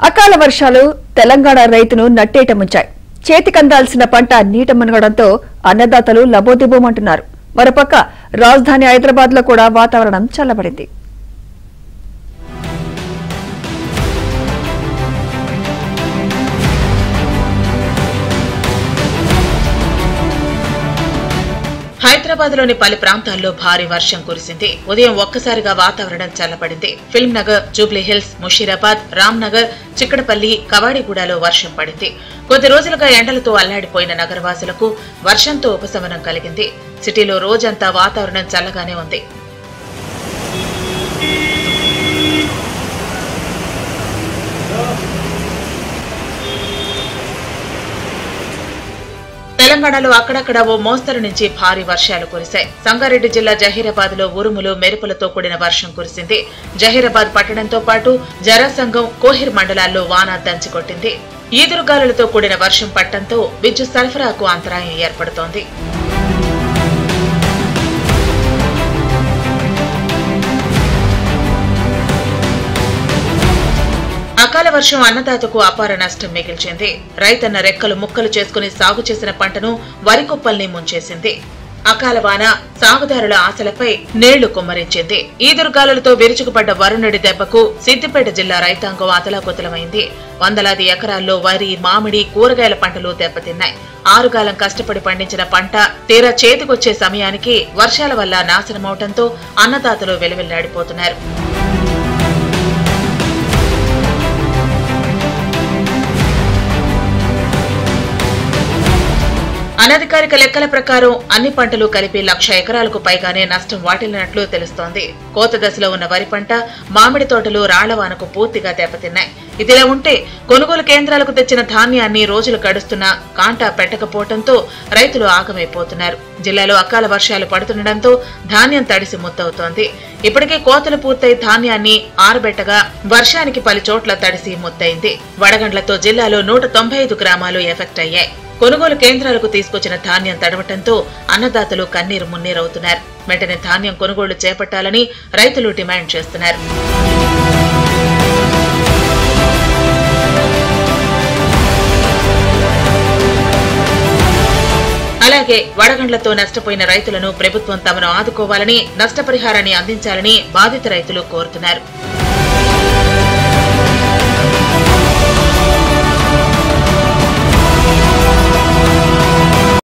అకాల వర్షాలు తెలంగాణ రైతును నట్టేట ముంచాయి. చేతికందాల్సిన పంట నీట మునగడంతో అన్నదాతలు లబోదిబోమంటున్నారు. మరోపక్క రాజధాని హైదరాబాద్ లో కూడా వాతావరణం చల్లబడింది. హైదరాబాద్ లోని పలు ప్రాంతాల్లో భారీ వర్షం కురిసింది. ఉదయం ఒక్కసారిగా వాతావరణం చల్లబడింది. ఫిల్మ్ నగర్, జూబ్లీ హిల్స్, ముషీరాబాద్, రామ్ నగర్, చిక్కడపల్లి, కవాడిగూడలో వర్షం పడింది. కొద్ది రోజులుగా ఎండలతో అల్లాడిపోయిన నగరవాసులకు వర్షంతో ఉపశమనం కలిగింది. సిటీలో రోజంతా వాతావరణం చల్లగానే ఉంది. తెలంగాణలో అక్కడక్కడ ఓ మోస్తరు నుంచి భారీ వర్షాలు కురిశాయి. సంగారెడ్డి జిల్లా జహీరాబాద్ లో ఉరుములు, మెరుపులతో కూడిన వర్షం కురిసింది. జహీరాబాద్ పట్టణంతో పాటు జరాసంగం, కోహిర్ మండలాల్లో వాన దంచికొట్టింది. ఈదురుగాలులతో కూడిన వర్షం పట్టడంతో విద్యుత్ సరఫరాకు అంతరాయం ఏర్పడుతోంది. అకాల వర్షం అన్నదాతకు అపార నష్టం మిగిల్చింది. రైతన్న రెక్కలు ముక్కలు చేసుకుని సాగు చేసిన పంటను వరికొప్పల్ని ముంచేసింది. అకాల వాన సాగుదారుల ఆశలపై నీళ్లు కుమ్మరించింది. ఈదురుగాలులతో విరుచుకుపడ్డ వరుణుడి దెబ్బకు సిద్దిపేట జిల్లా రైతాంగం అతలాకుతలమైంది. వందలాది ఎకరాల్లో వరి, మామిడి, కూరగాయల పంటలు దెబ్బతిన్నాయి. ఆరుగాలం కష్టపడి పండించిన పంట తీరా చేతికొచ్చే సమయానికి వర్షాల వల్ల నాశనమవడంతో అన్నదాతలు వెలువెల్లాడిపోతున్నారు. అనధికారిక లెక్కల ప్రకారం అన్ని పంటలు కలిపి 1,00,000 ఎకరాలకు పైగానే నష్టం వాటిల్లినట్లు తెలుస్తోంది. కోత దశలో ఉన్న వరి పంట, మామిడి తోటలు రాళ్లవానకు పూర్తిగా దెబ్బతిన్నాయి. ఇదిలా ఉంటే కొనుగోలు కేంద్రాలకు తెచ్చిన ధాన్యాన్ని రోజులు గడుస్తున్నా కాంటా పెట్టకపోవడంతో రైతులు ఆగమైపోతున్నారు. జిల్లాలో అకాల వర్షాలు పడుతుండటంతో ధాన్యం తడిసి ముద్దవుతోంది. ఇప్పటికే కోతలు పూర్తయి ధాన్యాన్ని ఆరబెట్టగా వర్షానికి పలు చోట్ల తడిసి ముద్దయింది. వడగండ్లతో జిల్లాలో 195 గ్రామాలు ఎఫెక్ట్ అయ్యాయి. కొనుగోలు కేంద్రాలకు తీసుకొచ్చిన ధాన్యం తడవటంతో అన్నదాతలు కన్నీరు మున్నీరవుతున్నారు. వెంటనే ధాన్యం కొనుగోలు చేపట్టాలని రైతులు డిమాండ్ చేస్తున్నారు. అలాగే వడగండ్లతో నష్టపోయిన రైతులను ప్రభుత్వం తమను ఆదుకోవాలని, నష్టపరిహారాన్ని అందించాలని బాధిత రైతులు కోరుతున్నారు.